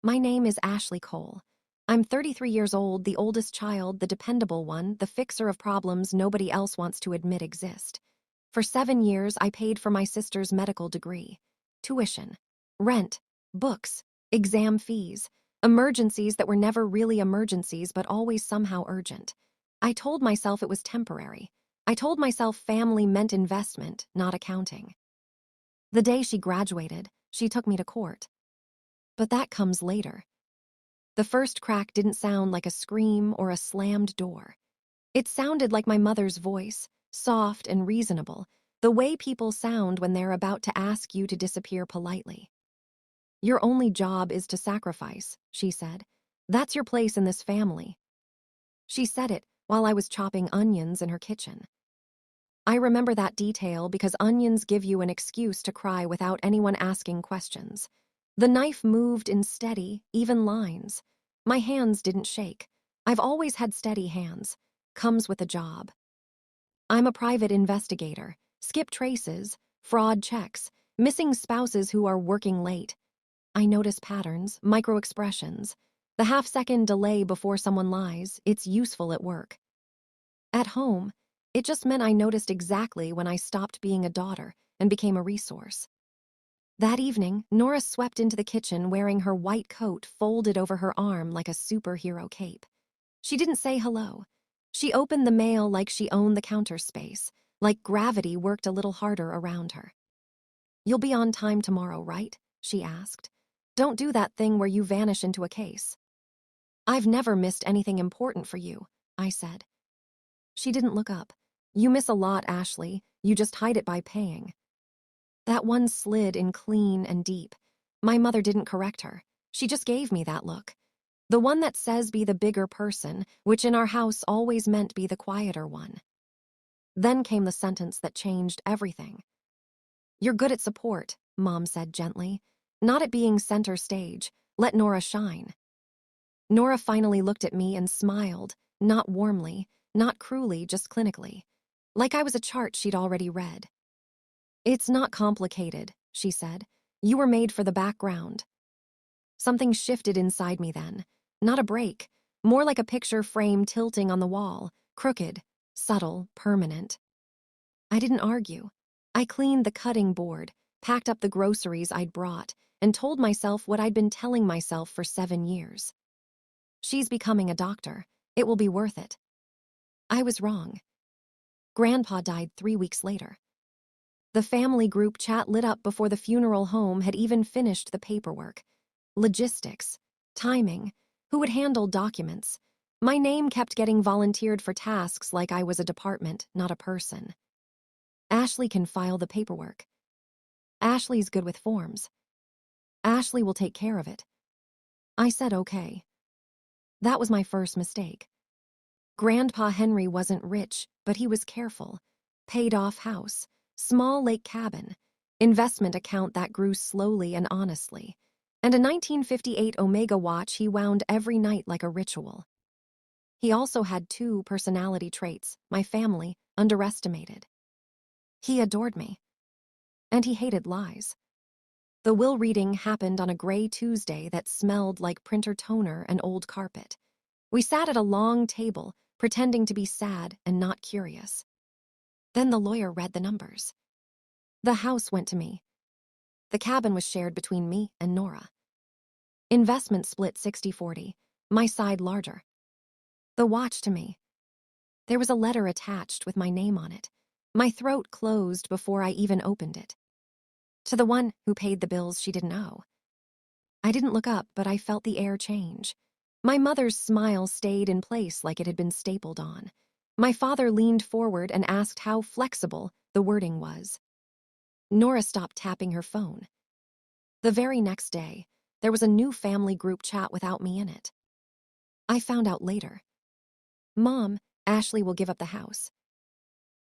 My name is Ashley Cole. I'm 33 years old, the oldest child, the dependable one, the fixer of problems nobody else wants to admit exist. For 7 years, I paid for my sister's medical degree. Tuition, rent, books, exam fees, emergencies that were never really emergencies but always somehow urgent. I told myself it was temporary. I told myself family meant investment, not accounting. The day she graduated, she took me to court. But that comes later. The first crack didn't sound like a scream or a slammed door. It sounded like my mother's voice, soft and reasonable, the way people sound when they're about to ask you to disappear politely. Your only job is to sacrifice, she said. That's your place in this family. She said it while I was chopping onions in her kitchen. I remember that detail because onions give you an excuse to cry without anyone asking questions. The knife moved in steady, even lines. My hands didn't shake. I've always had steady hands. Comes with a job. I'm a private investigator. Skip traces, fraud checks, missing spouses who are working late. I notice patterns, micro-expressions. The half-second delay before someone lies, it's useful at work. At home, it just meant I noticed exactly when I stopped being a daughter and became a resource. That evening, Nora swept into the kitchen wearing her white coat folded over her arm like a superhero cape. She didn't say hello. She opened the mail like she owned the counter space, like gravity worked a little harder around her. "You'll be on time tomorrow, right?" she asked. "Don't do that thing where you vanish into a case." "I've never missed anything important for you," I said. She didn't look up. "You miss a lot, Ashley. You just hide it by paying." That one slid in clean and deep. My mother didn't correct her. She just gave me that look. The one that says be the bigger person, which in our house always meant be the quieter one. Then came the sentence that changed everything. "You're good at support," Mom said gently. "Not at being center stage. Let Nora shine." Nora finally looked at me and smiled, not warmly, not cruelly, just clinically. Like I was a chart she'd already read. "It's not complicated," she said. "You were made for the background." Something shifted inside me then. Not a break, more like a picture frame tilting on the wall, crooked, subtle, permanent. I didn't argue. I cleaned the cutting board, packed up the groceries I'd brought, and told myself what I'd been telling myself for 7 years. She's becoming a doctor. It will be worth it. I was wrong. Grandpa died 3 weeks later. The family group chat lit up before the funeral home had even finished the paperwork. Logistics, timing, who would handle documents. My name kept getting volunteered for tasks like I was a department, not a person. "Ashley can file the paperwork. Ashley's good with forms. Ashley will take care of it." I said okay. That was my first mistake. Grandpa Henry wasn't rich, but he was careful. Paid-off house, small lake cabin, investment account that grew slowly and honestly, and a 1958 Omega watch he wound every night like a ritual. He also had 2 personality traits my family underestimated. He adored me, and he hated lies. The will reading happened on a gray Tuesday that smelled like printer toner and old carpet. We sat at a long table, pretending to be sad and not curious. Then the lawyer read the numbers. The house went to me. The cabin was shared between me and Nora. Investment split 60-40, my side larger. The watch to me. There was a letter attached with my name on it. My throat closed before I even opened it. To the one who paid the bills she didn't owe. I didn't look up, but I felt the air change. My mother's smile stayed in place like it had been stapled on. My father leaned forward and asked how flexible the wording was. Nora stopped tapping her phone. The very next day, there was a new family group chat without me in it. I found out later. "Mom, Ashley will give up the house."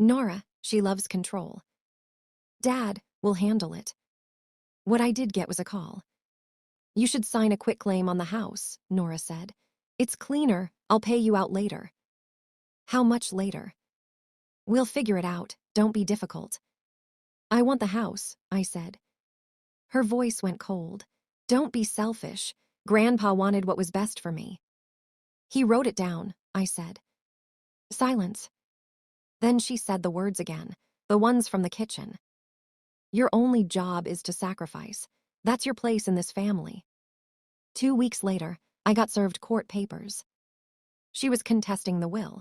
"Nora, she loves control." "Dad will handle it." What I did get was a call. "You should sign a quitclaim on the house," Nora said. "It's cleaner. I'll pay you out later." "How much later?" "We'll figure it out. Don't be difficult." "I want the house," I said. Her voice went cold. "Don't be selfish. Grandpa wanted what was best for me. He wrote it down, I said. Silence. Then she said the words again, the ones from the kitchen. Your only job is to sacrifice. That's your place in this family. 2 weeks later, I got served court papers. She was contesting the will,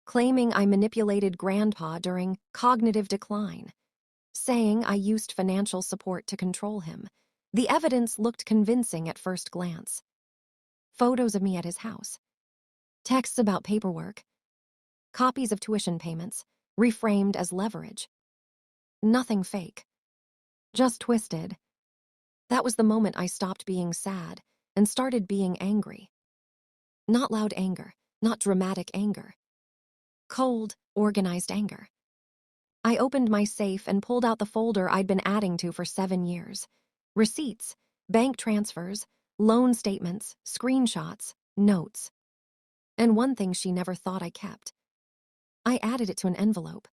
claiming I manipulated Grandpa during cognitive decline, saying I used financial support to control him. The evidence looked convincing at first glance. Photos of me at his house, texts about paperwork, copies of tuition payments, reframed as leverage. Nothing fake, just twisted. That was the moment I stopped being sad and started being angry. Not loud anger, not dramatic anger. Cold, organized anger. I opened my safe and pulled out the folder I'd been adding to for 7 years. Receipts, bank transfers, loan statements, screenshots, notes. And one thing she never thought I kept. I added it to an envelope.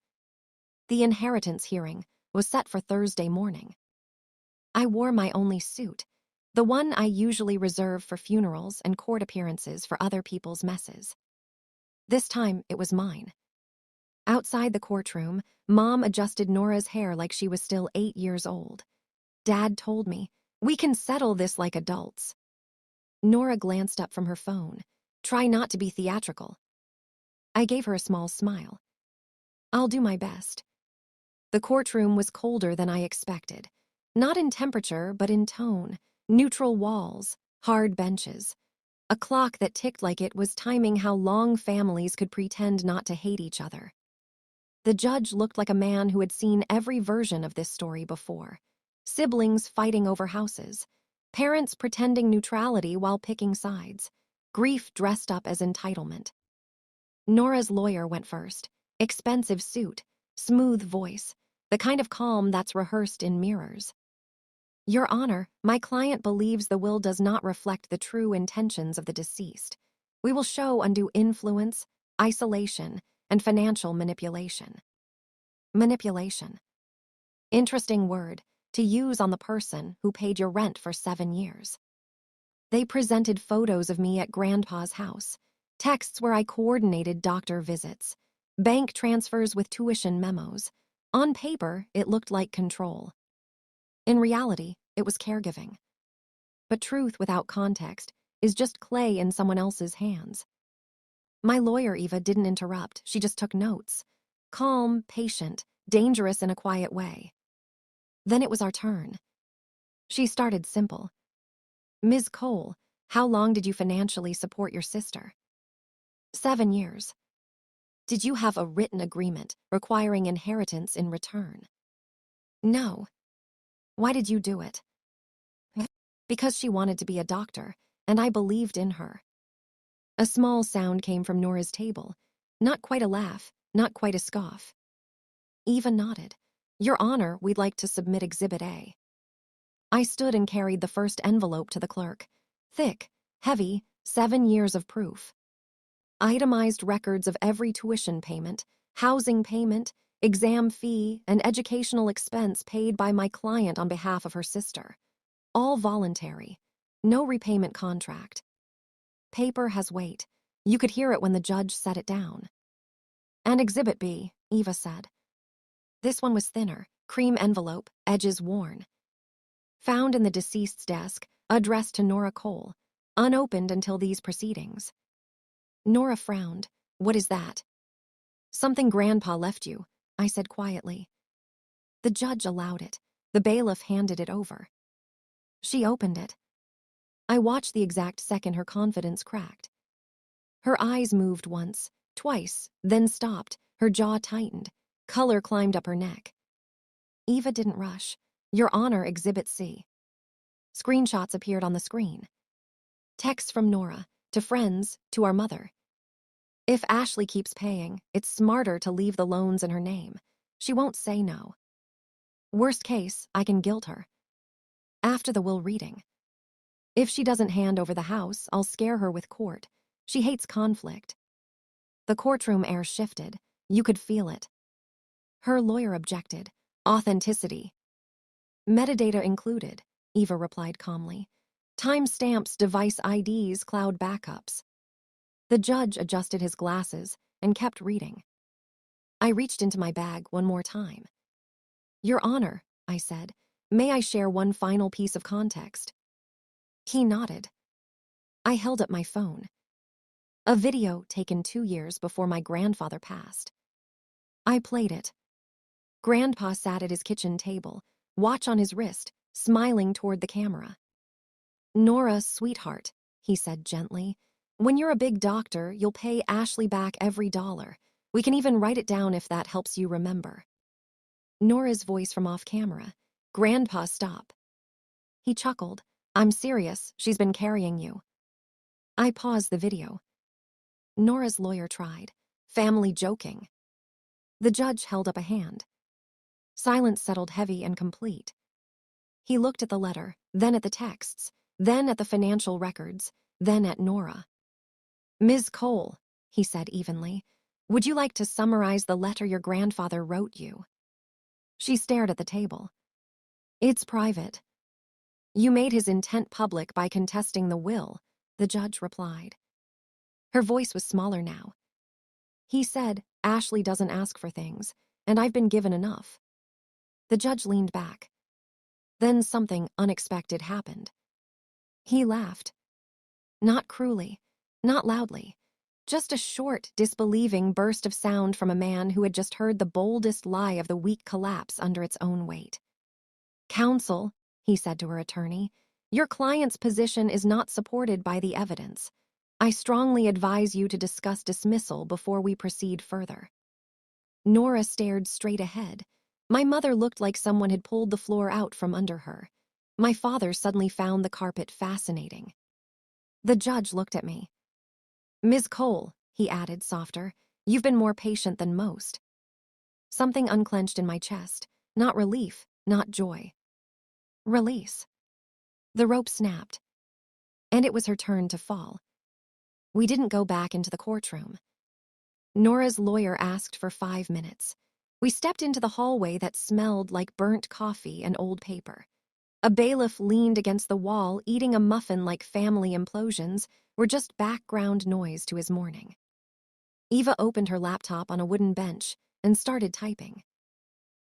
The inheritance hearing was set for Thursday morning. I wore my only suit, the one I usually reserve for funerals and court appearances for other people's messes. This time, it was mine. Outside the courtroom, Mom adjusted Nora's hair like she was still 8 years old. Dad told me, "We can settle this like adults." Nora glanced up from her phone. "Try not to be theatrical." I gave her a small smile. "I'll do my best." The courtroom was colder than I expected. Not in temperature, but in tone. Neutral walls, hard benches. A clock that ticked like it was timing how long families could pretend not to hate each other. The judge looked like a man who had seen every version of this story before. Siblings fighting over houses. Parents pretending neutrality while picking sides. Grief dressed up as entitlement. Nora's lawyer went first. Expensive suit, smooth voice, the kind of calm that's rehearsed in mirrors. "Your Honor, my client believes the will does not reflect the true intentions of the deceased. We will show undue influence, isolation, and financial manipulation." Manipulation. Interesting word to use on the person who paid your rent for 7 years. They presented photos of me at Grandpa's house, texts where I coordinated doctor visits, bank transfers with tuition memos. On paper, it looked like control. In reality, it was caregiving. But truth without context is just clay in someone else's hands. My lawyer, Eva, didn't interrupt. She just took notes. Calm, patient, dangerous in a quiet way. Then it was our turn. She started simple. "Ms. Cole, how long did you financially support your sister?" 7 years. "Did you have a written agreement requiring inheritance in return?" "No." "Why did you do it?" "Because she wanted to be a doctor, and I believed in her." A small sound came from Nora's table. Not quite a laugh, not quite a scoff. Eva nodded. "Your Honor, we'd like to submit Exhibit A." I stood and carried the first envelope to the clerk. Thick, heavy, 7 years of proof. Itemized records of every tuition payment, housing payment, exam fee, and educational expense paid by my client on behalf of her sister. All voluntary. No repayment contract. Paper has weight. You could hear it when the judge set it down. "And Exhibit B," Eva said. This one was thinner, cream envelope, edges worn. "Found in the deceased's desk, addressed to Nora Cole. Unopened until these proceedings." Nora frowned. "What is that?" "Something Grandpa left you," I said quietly. The judge allowed it. The bailiff handed it over. She opened it. I watched the exact second her confidence cracked. Her eyes moved once, twice, then stopped. Her jaw tightened. Color climbed up her neck. Eva didn't rush. "Your Honor, Exhibit C." Screenshots appeared on the screen. Texts from Nora, to friends, to our mother. "If Ashley keeps paying, it's smarter to leave the loans in her name. She won't say no. Worst case, I can guilt her. After the will reading. If she doesn't hand over the house, I'll scare her with court. She hates conflict." The courtroom air shifted. You could feel it. Her lawyer objected. "Authenticity." "Metadata included," Eva replied calmly. Timestamps, device IDs, cloud backups. The judge adjusted his glasses and kept reading. I reached into my bag one more time. Your Honor, I said, may I share one final piece of context? He nodded. I held up my phone. A video taken 2 years before my grandfather passed. I played it. Grandpa sat at his kitchen table, watch on his wrist, smiling toward the camera. Nora, sweetheart, he said gently, when you're a big doctor, you'll pay Ashley back every dollar. We can even write it down if that helps you remember. Nora's voice from off camera. Grandpa, stop. He chuckled. I'm serious, she's been carrying you. I paused the video. Nora's lawyer tried. Family joking. The judge held up a hand. Silence settled heavy and complete. He looked at the letter, then at the texts, then at the financial records, then at Nora. Ms. Cole, he said evenly, would you like to summarize the letter your grandfather wrote you? She stared at the table. It's private. You made his intent public by contesting the will, the judge replied. Her voice was smaller now. He said, Ashley doesn't ask for things, and I've been given enough. The judge leaned back. Then something unexpected happened. He laughed. Not cruelly, not loudly, just a short, disbelieving burst of sound from a man who had just heard the boldest lie of the week collapse under its own weight. Counsel, he said to her attorney, your client's position is not supported by the evidence. I strongly advise you to discuss dismissal before we proceed further. Nora stared straight ahead. My mother looked like someone had pulled the floor out from under her. My father suddenly found the carpet fascinating. The judge looked at me. Ms. Cole, he added, softer, you've been more patient than most. Something unclenched in my chest, not relief, not joy. Release. The rope snapped, and it was her turn to fall. We didn't go back into the courtroom. Nora's lawyer asked for 5 minutes. We stepped into the hallway that smelled like burnt coffee and old paper. A bailiff leaned against the wall, eating a muffin like family implosions were just background noise to his morning. Eva opened her laptop on a wooden bench and started typing.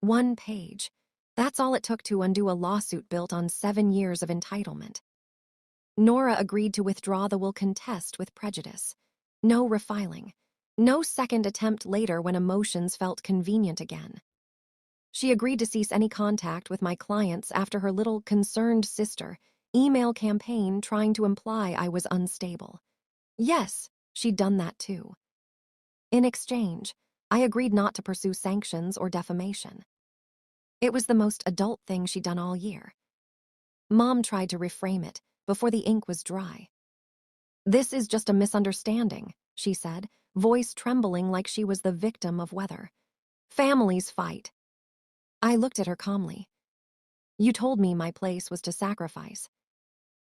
1 page. That's all it took to undo a lawsuit built on 7 years of entitlement. Nora agreed to withdraw the will contest with prejudice. No refiling. No second attempt later when emotions felt convenient again. She agreed to cease any contact with my clients after her little concerned sister email campaign trying to imply I was unstable. Yes, she'd done that too. In exchange, I agreed not to pursue sanctions or defamation. It was the most adult thing she'd done all year. Mom tried to reframe it before the ink was dry. This is just a misunderstanding, she said, voice trembling like she was the victim of weather. Families fight. I looked at her calmly. You told me my place was to sacrifice.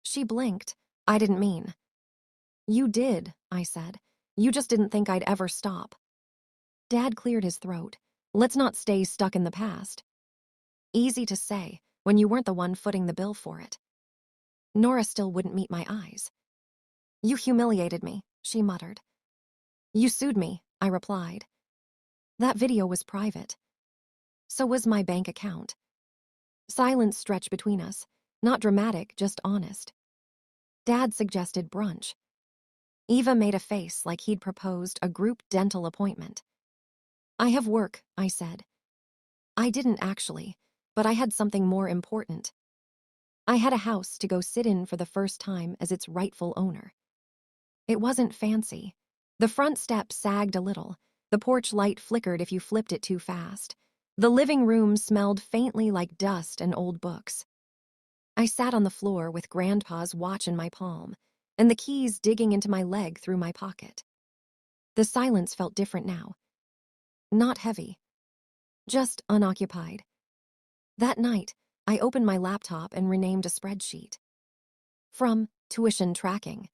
She blinked. I didn't mean. You did, I said. You just didn't think I'd ever stop. Dad cleared his throat. Let's not stay stuck in the past. Easy to say, when you weren't the one footing the bill for it. Nora still wouldn't meet my eyes. You humiliated me, she muttered. You sued me, I replied. That video was private. So was my bank account. Silence stretched between us, not dramatic, just honest. Dad suggested brunch. Eva made a face like he'd proposed a group dental appointment. I have work, I said. I didn't actually, but I had something more important. I had a house to go sit in for the first time as its rightful owner. It wasn't fancy. The front steps sagged a little. The porch light flickered if you flipped it too fast. The living room smelled faintly like dust and old books. I sat on the floor with Grandpa's watch in my palm, and the keys digging into my leg through my pocket. The silence felt different now. Not heavy. Just unoccupied. That night, I opened my laptop and renamed a spreadsheet. From tuition tracking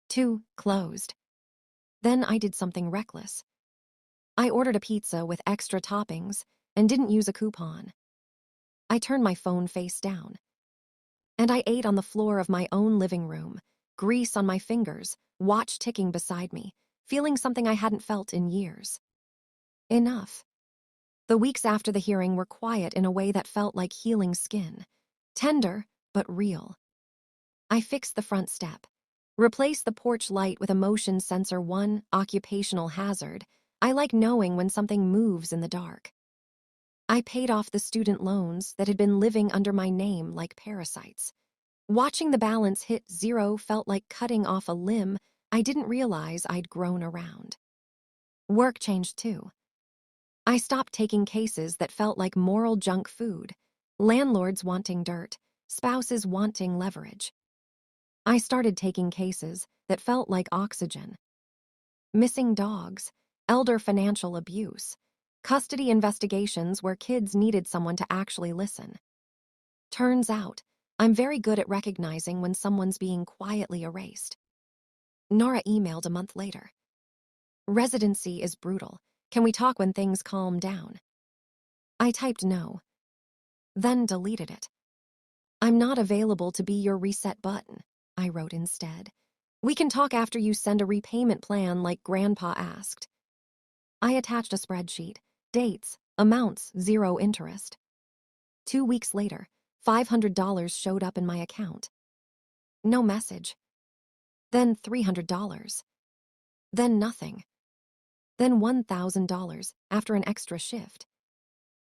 to closed. Then I did something reckless. I ordered a pizza with extra toppings and didn't use a coupon. I turned my phone face down. And I ate on the floor of my own living room, grease on my fingers, watch ticking beside me, feeling something I hadn't felt in years. Enough. The weeks after the hearing were quiet in a way that felt like healing skin. Tender, but real. I fixed the front step, replaced the porch light with a motion sensor 1, occupational hazard. I like knowing when something moves in the dark. I paid off the student loans that had been living under my name like parasites. Watching the balance hit zero felt like cutting off a limb I didn't realize I'd grown around. Work changed too. I stopped taking cases that felt like moral junk food, landlords wanting dirt, spouses wanting leverage. I started taking cases that felt like oxygen. Missing dogs, elder financial abuse, custody investigations where kids needed someone to actually listen. Turns out, I'm very good at recognizing when someone's being quietly erased. Nora emailed a month later. Residency is brutal. Can we talk when things calm down? I typed no, then deleted it. I'm not available to be your reset button, I wrote instead. We can talk after you send a repayment plan like Grandpa asked. I attached a spreadsheet, dates, amounts, zero interest. 2 weeks later, $500 showed up in my account. No message. Then $300. Then nothing. Then $1,000 after an extra shift.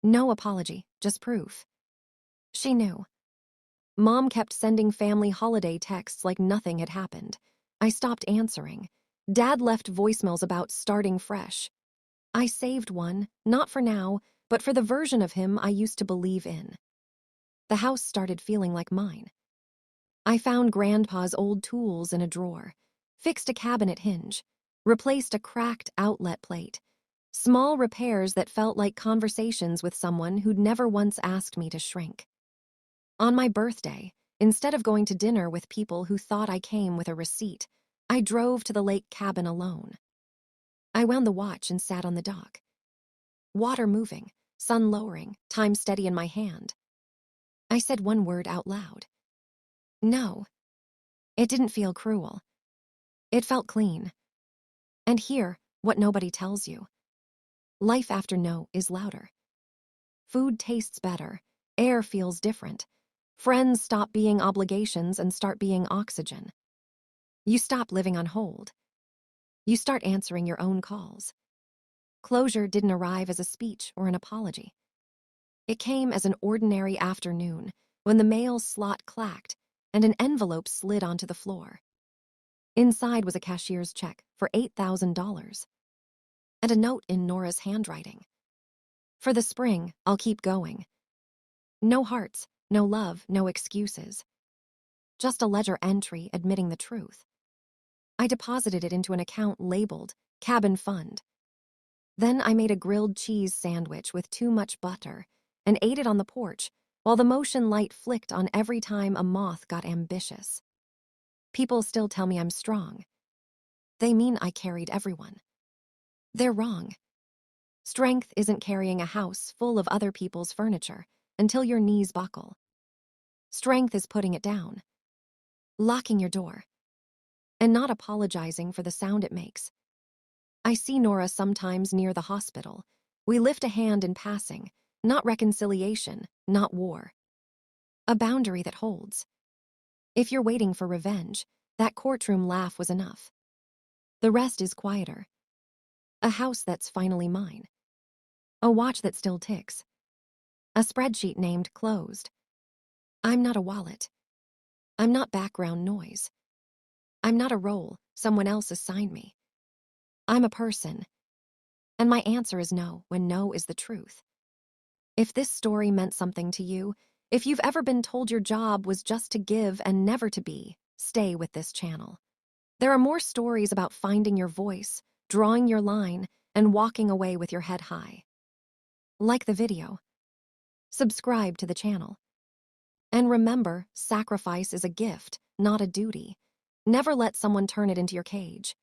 No apology, just proof. She knew. Mom kept sending family holiday texts like nothing had happened. I stopped answering. Dad left voicemails about starting fresh. I saved one, not for now, but for the version of him I used to believe in. The house started feeling like mine. I found Grandpa's old tools in a drawer, fixed a cabinet hinge, replaced a cracked outlet plate. Small repairs that felt like conversations with someone who'd never once asked me to shrink. On my birthday, instead of going to dinner with people who thought I came with a receipt, I drove to the lake cabin alone. I wound the watch and sat on the dock. Water moving, sun lowering, time steady in my hand. I said one word out loud. No. It didn't feel cruel. It felt clean. And here, what nobody tells you. Life after no is louder. Food tastes better. Air feels different. Friends stop being obligations and start being oxygen. You stop living on hold. You start answering your own calls. Closure didn't arrive as a speech or an apology. It came as an ordinary afternoon when the mail slot clacked and an envelope slid onto the floor. Inside was a cashier's check for $8,000 and a note in Nora's handwriting. For the spring, I'll keep going. No hearts, no love, no excuses. Just a ledger entry admitting the truth. I deposited it into an account labeled Cabin Fund. Then I made a grilled cheese sandwich with too much butter and ate it on the porch while the motion light flicked on every time a moth got ambitious. People still tell me I'm strong. They mean I carried everyone. They're wrong. Strength isn't carrying a house full of other people's furniture until your knees buckle. Strength is putting it down, locking your door, and not apologizing for the sound it makes. I see Nora sometimes near the hospital. We lift a hand in passing, not reconciliation, not war. A boundary that holds. If you're waiting for revenge, that courtroom laugh was enough. The rest is quieter. A house that's finally mine. A watch that still ticks. A spreadsheet named closed. I'm not a wallet. I'm not background noise. I'm not a role someone else assigned me. I'm a person. And my answer is no when no is the truth. If this story meant something to you, if you've ever been told your job was just to give and never to be, stay with this channel. There are more stories about finding your voice, drawing your line, and walking away with your head high. Like the video. Subscribe to the channel. And remember, sacrifice is a gift, not a duty. Never let someone turn it into your cage.